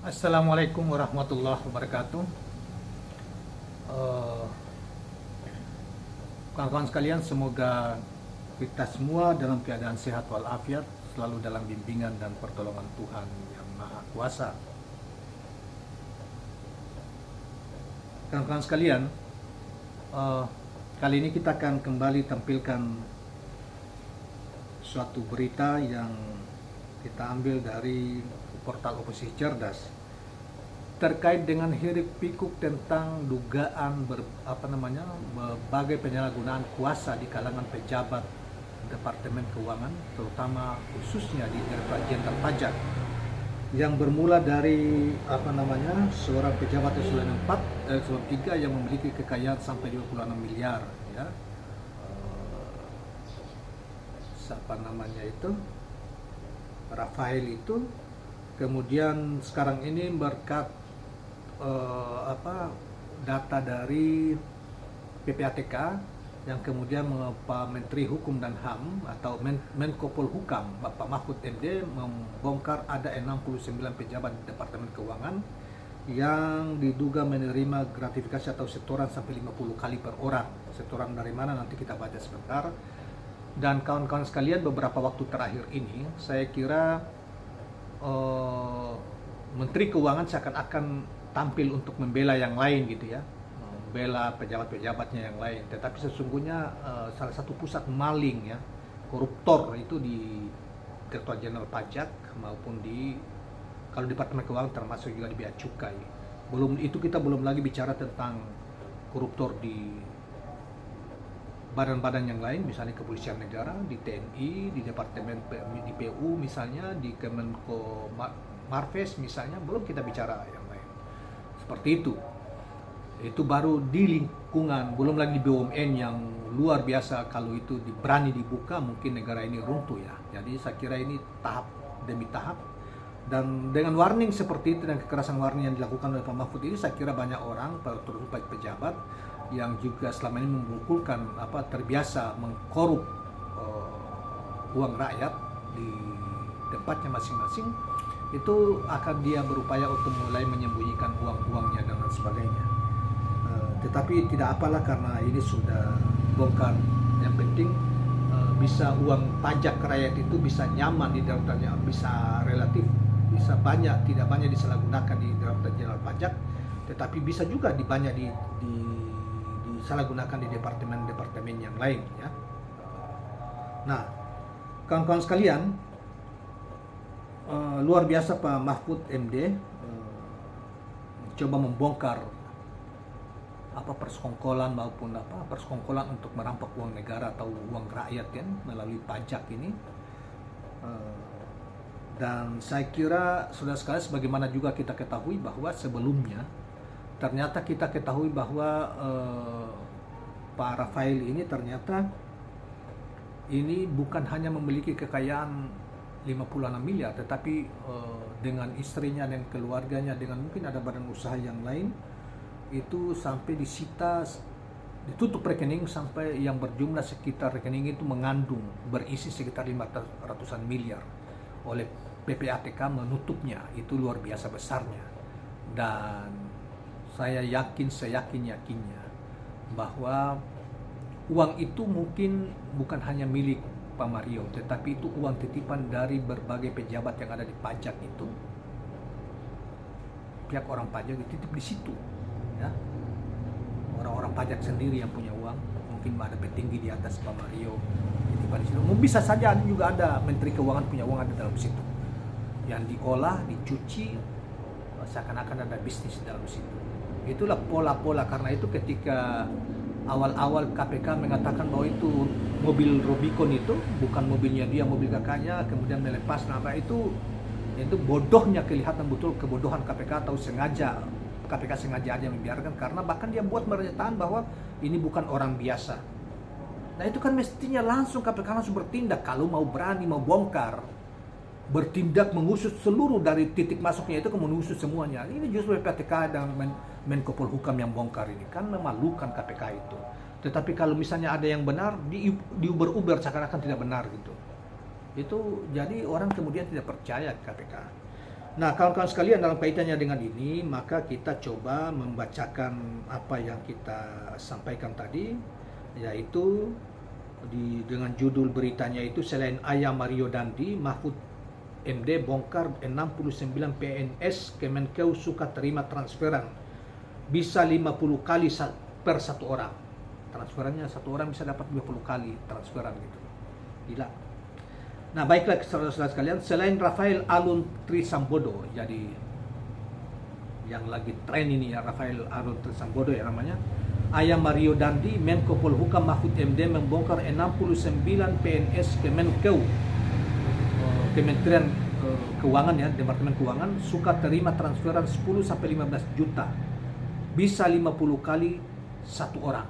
Assalamualaikum warahmatullahi wabarakatuh. Eh, Kawan-kawan sekalian, semoga kita semua dalam keadaan sehat walafiat, selalu dalam bimbingan dan pertolongan Tuhan yang Maha Kuasa. Kawan-kawan sekalian, eh, kali ini kita akan kembali tampilkan suatu berita yang kita ambil dari portal Oposisi Cerdas terkait dengan hiruk pikuk tentang dugaan berbagai penyalahgunaan kuasa di kalangan pejabat Departemen Keuangan, terutama khususnya di Direktorat Jenderal Pajak, yang bermula dari seorang pejabat eselon 4 eselon 3 yang memiliki kekayaan sampai 26 miliar, ya. Siapa namanya itu? Rafael itu. Kemudian sekarang ini berkat data dari PPATK yang kemudian Pak Menteri Hukum dan HAM atau Menko Polhukam Bapak Mahfud MD membongkar ada 69 pejabat Departemen Keuangan yang diduga menerima gratifikasi atau setoran sampai 50 kali per orang. Setoran dari mana nanti kita baca sebentar. Dan kawan-kawan sekalian, beberapa waktu terakhir ini saya kira Menteri Keuangan seakan-akan tampil untuk membela yang lain gitu ya, membela pejabat-pejabatnya yang lain. Tetapi sesungguhnya salah satu pusat maling ya, koruptor itu di Direktorat Jenderal Pajak maupun di kalau Departemen Keuangan termasuk juga di Bea Cukai. Kita belum lagi bicara tentang koruptor di badan-badan yang lain, misalnya Kepolisian Negara, di TNI, di Departemen di PU misalnya, di Kemenko Marves misalnya, belum kita bicara yang lain. Seperti itu. Itu baru di lingkungan, belum lagi di BUMN yang luar biasa. Kalau itu berani dibuka, mungkin negara ini runtuh ya. Jadi saya kira ini tahap demi tahap. Dan dengan warning seperti itu dan kekerasan warning yang dilakukan oleh Pak Mahfud ini, saya kira banyak orang, terutama pejabat yang juga selama ini membukulkan terbiasa mengkorup uang rakyat di tempatnya masing-masing, itu akan dia berupaya untuk mulai menyembunyikan uang-uangnya dan lain sebagainya. Tetapi tidak apalah, karena ini sudah bongkar. Yang penting bisa uang pajak rakyat itu bisa nyaman di Direktoratnya, bisa relatif, bisa banyak, tidak banyak disalahgunakan di Direktorat Jenderal Pajak, tetapi bisa juga disalahgunakan di departemen-departemen yang lain ya. Nah, kawan-kawan sekalian, luar biasa Pak Mahfud MD coba membongkar persekongkolan persekongkolan untuk merampas uang negara atau uang rakyat kan melalui pajak ini. Dan saya kira sudah sekali, sebagaimana juga kita ketahui bahwa sebelumnya ternyata kita ketahui bahwa Pak Rafael ini ternyata ini bukan hanya memiliki kekayaan 56 miliar, tetapi dengan istrinya dan keluarganya, dengan mungkin ada badan usaha yang lain, itu sampai disita, ditutup rekening sampai yang berjumlah sekitar, rekening itu mengandung berisi sekitar 500-an miliar. Oleh PPATK menutupnya, itu luar biasa besarnya. Dan saya yakinnya bahwa uang itu mungkin bukan hanya milik Pak Mario, tetapi itu uang titipan dari berbagai pejabat yang ada di pajak itu. Pihak orang pajak dititip di situ, ya. Orang-orang pajak sendiri yang punya uang, mungkin ada petinggi di atas Pak Mario titipan di situ. Bisa saja juga ada Menteri Keuangan punya uang ada dalam situ, yang diolah, dicuci, seakan-akan ada bisnis dalam situ. Itulah pola-pola. Karena itu ketika awal-awal KPK mengatakan bahwa itu mobil Rubicon itu bukan mobilnya dia, mobil kakaknya, kemudian melepas nama itu bodohnya, kelihatan betul kebodohan KPK, atau KPK sengaja aja membiarkan, karena bahkan dia buat pernyataan bahwa ini bukan orang biasa. Nah itu kan mestinya langsung KPK langsung bertindak kalau mau berani, mau bongkar, bertindak mengusut seluruh dari titik masuknya itu, mengusut semuanya. Ini justru PPATK dan Menko Polhukam yang bongkar ini, kan memalukan KPK itu. Tetapi kalau misalnya ada yang benar, diuber-uber seakan-akan tidak benar gitu. Itu jadi orang kemudian tidak percaya KPK. Nah, kawan-kawan sekalian, dalam kaitannya dengan ini, maka kita coba membacakan apa yang kita sampaikan tadi, yaitu dengan judul beritanya itu, selain Ayam Mario Dandi, Mahfud MD bongkar 69 PNS Kemenkeu suka terima transferan, bisa 50 kali per satu orang. Transferannya satu orang bisa dapat 20 kali transferan gitu. Gila. Nah, baiklah saudara-saudara sekalian, selain Rafael Alun Trisambodo, jadi yang lagi tren ini ya, Rafael Alun Trisambodo ya namanya, Ayam Mario Dandi, Menko Polhukam Mahfud MD membongkar 69 PNS Kemenkeu, Kementerian Keuangan ya, Departemen Keuangan, suka terima transferan 10-15 juta, bisa 50 kali satu orang.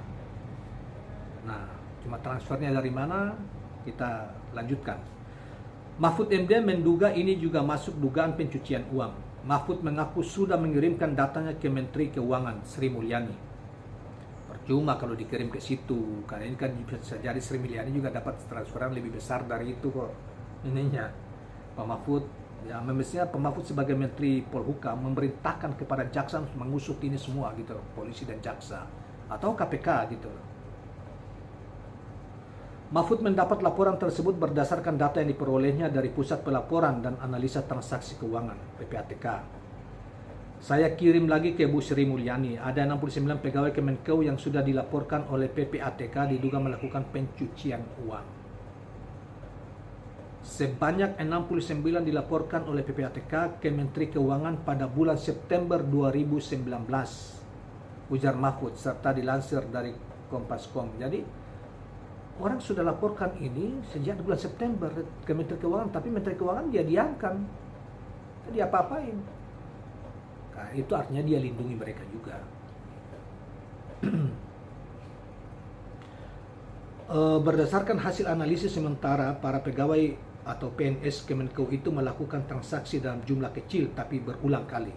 Nah, cuma transfernya dari mana? Kita lanjutkan. Mahfud MD menduga ini juga masuk dugaan pencucian uang. Mahfud mengaku sudah mengirimkan datanya ke Menteri Keuangan Sri Mulyani. Percuma kalau dikirim ke situ, karena ini kan bisa jadi Sri Mulyani juga dapat transferan lebih besar dari itu kok. Ininya Pak Mahfud, ya mestinya Pak Mahfud sebagai Menteri Polhukam memerintahkan kepada jaksa untuk mengusut ini semua gitu, polisi dan jaksa atau KPK gitu. Mahfud mendapat laporan tersebut berdasarkan data yang diperolehnya dari Pusat Pelaporan dan Analisa Transaksi Keuangan (PPATK). Saya kirim lagi ke Bu Sri Mulyani, ada 69 pegawai Kemenkeu yang sudah dilaporkan oleh PPATK diduga melakukan pencucian uang. Sebanyak 69 dilaporkan oleh PPATK ke Menteri Keuangan pada bulan September 2019, ujar Mahfud, serta dilansir dari Kompas.com. Jadi orang sudah laporkan ini sejak bulan September ke Menteri Keuangan, tapi Menteri Keuangan dia diamkan, dia apa-apain. Nah, itu artinya dia lindungi mereka juga. Berdasarkan hasil analisis sementara, para pegawai atau PNS Kemenkeu itu melakukan transaksi dalam jumlah kecil tapi berulang kali.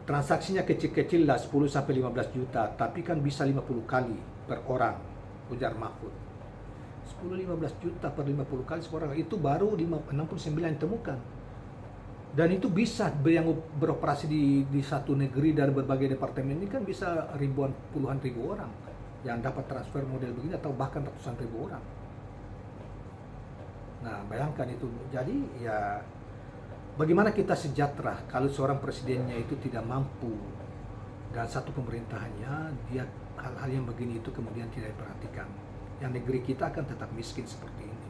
Transaksinya kecil-kecil lah, 10-15 juta, tapi kan bisa 50 kali per orang, ujar Mahfud. 10-15 juta per 50 kali seorang, itu baru 69 yang ditemukan. Dan itu bisa yang beroperasi di satu negeri dari berbagai departemen ini kan bisa ribuan, puluhan ribu orang yang dapat transfer model begini, atau bahkan ratusan ribu orang. Nah, bayangkan itu. Jadi ya, bagaimana kita sejahtera kalau seorang presidennya itu tidak mampu dan satu pemerintahannya dia hal-hal yang begini itu kemudian tidak diperhatikan, yang negeri kita akan tetap miskin seperti ini.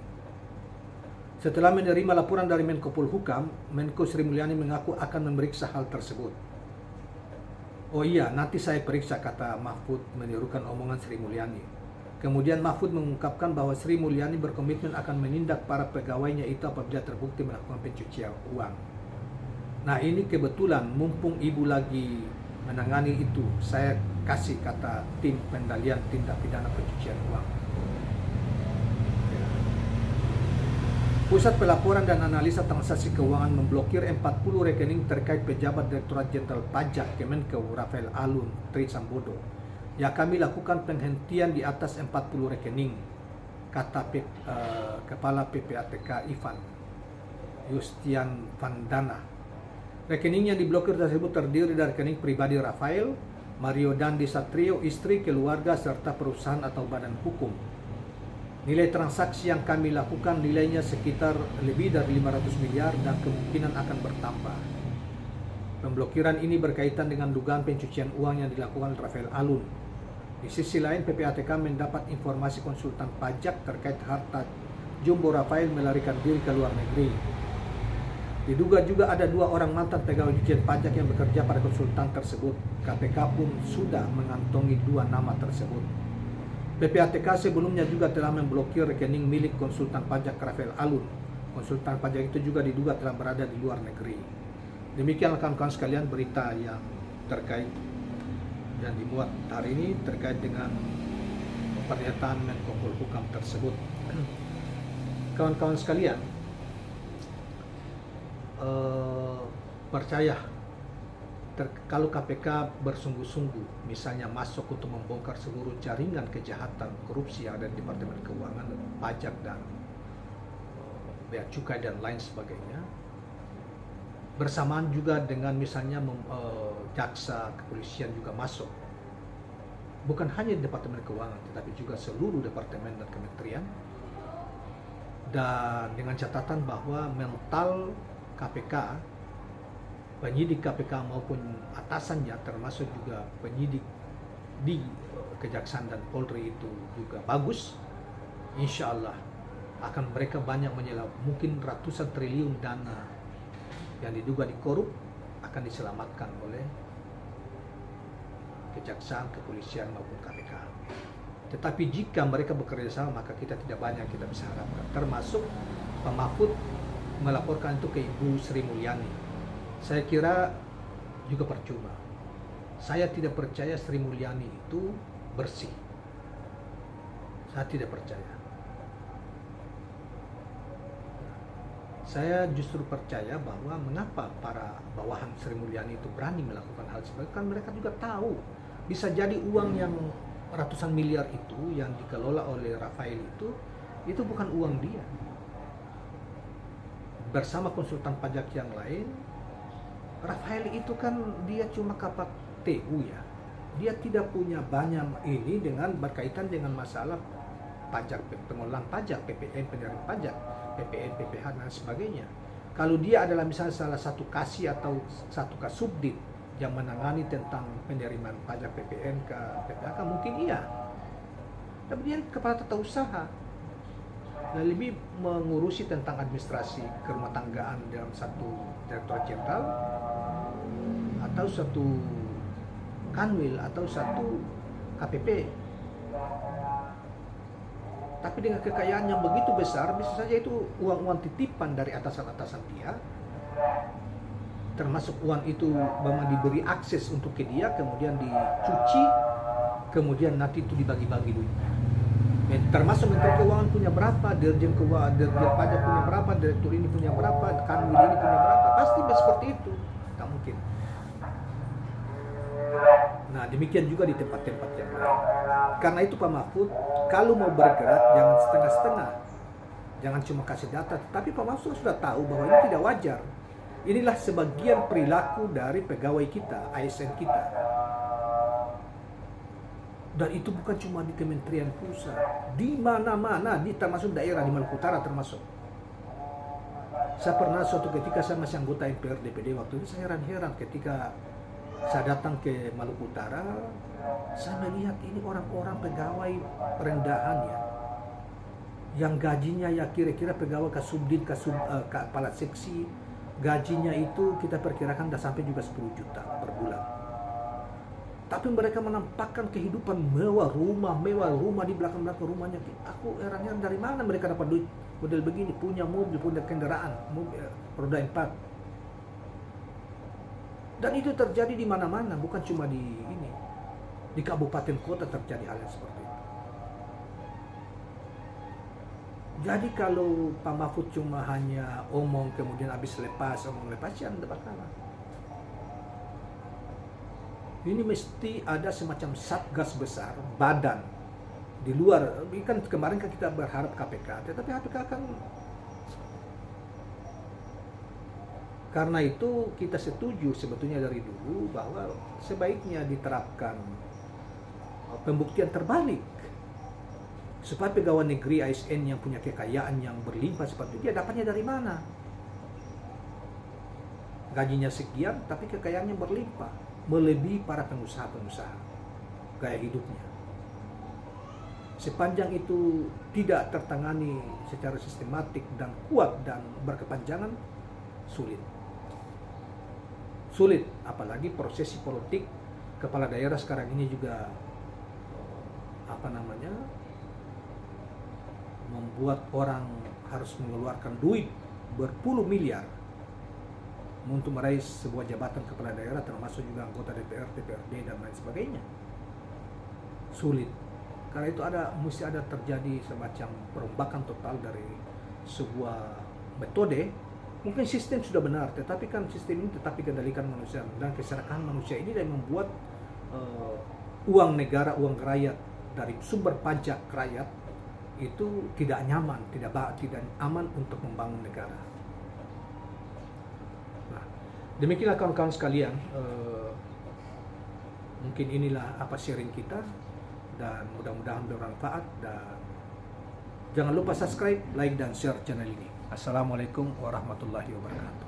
Setelah menerima laporan dari Menko Polhukam, Menko Sri Mulyani mengaku akan memeriksa hal tersebut. Oh iya, nanti saya periksa, kata Mahfud menirukan omongan Sri Mulyani. Kemudian Mahfud mengungkapkan bahwa Sri Mulyani berkomitmen akan menindak para pegawainya itu apabila terbukti melakukan pencucian uang. Nah, ini kebetulan mumpung ibu lagi menangani itu, saya kasih, kata tim pendalian tindak pidana pencucian uang. Pusat Pelaporan dan Analisa Transaksi Keuangan memblokir 40 rekening terkait pejabat Direktorat Jenderal Pajak Kemenkeu Rafael Alun Trisambodo. Ya, kami lakukan penghentian di atas 40 rekening, kata Kepala PPATK Ivan Yustian Vandana. Rekening yang diblokir tersebut terdiri dari rekening pribadi Rafael, Mario Dandi Satrio, istri, keluarga, serta perusahaan atau badan hukum. Nilai transaksi yang kami lakukan nilainya sekitar lebih dari 500 miliar dan kemungkinan akan bertambah. Pemblokiran ini berkaitan dengan dugaan pencucian uang yang dilakukan Rafael Alun. Di sisi lain, PPATK mendapat informasi konsultan pajak terkait harta jumbo Rafael melarikan diri ke luar negeri. Diduga juga ada 2 orang mantan pegawai Ditjen Pajak yang bekerja pada konsultan tersebut. KPK pun sudah mengantongi 2 nama tersebut. PPATK sebelumnya juga telah memblokir rekening milik konsultan pajak Rafael Alun. Konsultan pajak itu juga diduga telah berada di luar negeri. Demikian kawan-kawan sekalian berita yang terkait yang dimuat hari ini terkait dengan pernyataan Menko Polhukam tersebut. Kawan-kawan sekalian, percaya kalau KPK bersungguh-sungguh misalnya masuk untuk membongkar seluruh jaringan kejahatan korupsi yang ada di Departemen Keuangan, Pajak dan Bea Cukai dan lain sebagainya, bersamaan juga dengan misalnya jaksa, kepolisian juga masuk. Bukan hanya Departemen Keuangan, tetapi juga seluruh departemen dan kementerian. Dan dengan catatan bahwa mental KPK, penyidik KPK maupun atasannya, termasuk juga penyidik di Kejaksaan dan Polri itu juga bagus. Insya Allah akan mereka banyak mungkin ratusan triliun dana yang diduga dikorup akan diselamatkan oleh Kejaksaan, kepolisian maupun KPK. Tetapi jika mereka bekerja sama, maka kita tidak banyak kita bisa harapkan. Termasuk Pak Mahfud melaporkan itu ke Ibu Sri Mulyani. Saya kira juga percuma. Saya tidak percaya Sri Mulyani itu bersih. Saya tidak percaya. Saya justru percaya bahwa mengapa para bawahan Sri Mulyani itu berani melakukan hal seperti itu, kan mereka juga tahu bisa jadi uang yang ratusan miliar itu yang dikelola oleh Rafael itu bukan uang dia. Bersama konsultan pajak yang lain, Rafael itu kan dia cuma kapak TU ya. Dia tidak punya banyak ini dengan berkaitan dengan masalah pajak, pengelolaan pajak, PPN, penerimaan pajak, PPN, PPH dan sebagainya. Kalau dia adalah misalnya salah satu kasih atau satu kasubdit yang menangani tentang penerimaan pajak PPN ke PPH, mungkin iya. Tapi dia kepala tata usaha dan lebih mengurusi tentang administrasi kerumah tanggaan dalam satu direktorat jenderal atau satu kanwil atau satu KPP. Tapi dengan kekayaan yang begitu besar, bisa saja itu uang-uang titipan dari atasan-atasan dia, termasuk uang itu memang diberi akses untuk ke dia, kemudian dicuci, kemudian nanti itu dibagi-bagi duitnya. Termasuk Menteri Keuangan punya berapa, Dirjen Keuangan, Dirjen Pajak punya berapa, Direktur ini punya berapa, Kanwil ini punya berapa, pasti seperti itu. Tak mungkin. Nah, demikian juga di tempat-tempat yang lain. Karena itu Pak Mahfud, kalau mau bergerak jangan setengah-setengah. Jangan cuma kasih data, tapi Pak Mahfud sudah tahu bahwa ini tidak wajar. Inilah sebagian perilaku dari pegawai kita, ASN kita. Dan itu bukan cuma di Kementerian Pusat, di mana-mana, termasuk daerah di Maluku Utara termasuk. Saya pernah suatu ketika saya masih anggota MPR DPD waktu itu, saya heran-heran ketika saya datang ke Maluku Utara, saya melihat ini orang-orang pegawai rendahan ya, yang gajinya ya kira-kira pegawai kasubdit, kepala seksi, gajinya itu kita perkirakan sudah sampai juga 10 juta per bulan. Tapi mereka menampakkan kehidupan mewah rumah di belakang-belakang rumahnya. Aku heran-heran dari mana mereka dapat duit model begini, punya mobil, punya kendaraan, mobil, roda 4. Dan itu terjadi di mana-mana, bukan cuma di ini. Di kabupaten kota terjadi hal yang seperti itu. Jadi kalau Pak Mahfud cuma hanya omong kemudian habis lepas, ya tidak bakalan. Ini mesti ada semacam satgas besar, badan di luar. Kan kemarin kan kita berharap KPK, tetapi KPK kan, karena itu kita setuju sebetulnya dari dulu bahwa sebaiknya diterapkan pembuktian terbalik supaya pegawai negeri ASN yang punya kekayaan yang berlimpah seperti itu, dia dapatnya dari mana? Gajinya sekian tapi kekayaannya berlimpah, melebihi para pengusaha-pengusaha gaya hidupnya. Sepanjang itu tidak tertangani secara sistematik dan kuat dan berkepanjangan, sulit. Apalagi prosesi politik kepala daerah sekarang ini juga membuat orang harus mengeluarkan duit berpuluh miliar untuk meraih sebuah jabatan kepala daerah, termasuk juga anggota DPR, DPRD dan lain sebagainya. Sulit. Karena itu mesti ada terjadi semacam perombakan total dari sebuah metode. Mungkin sistem sudah benar, tetapi kan sistem ini tetap dikendalikan manusia, dan keserakahan manusia ini yang membuat uang negara, uang rakyat dari sumber pajak rakyat itu tidak nyaman, tidak aman untuk membangun negara. Nah, Demikianlah kawan-kawan sekalian, mungkin inilah apa sharing kita, dan mudah-mudahan bermanfaat, dan jangan lupa subscribe, like, dan share channel ini. Assalamualaikum warahmatullahi wabarakatuh.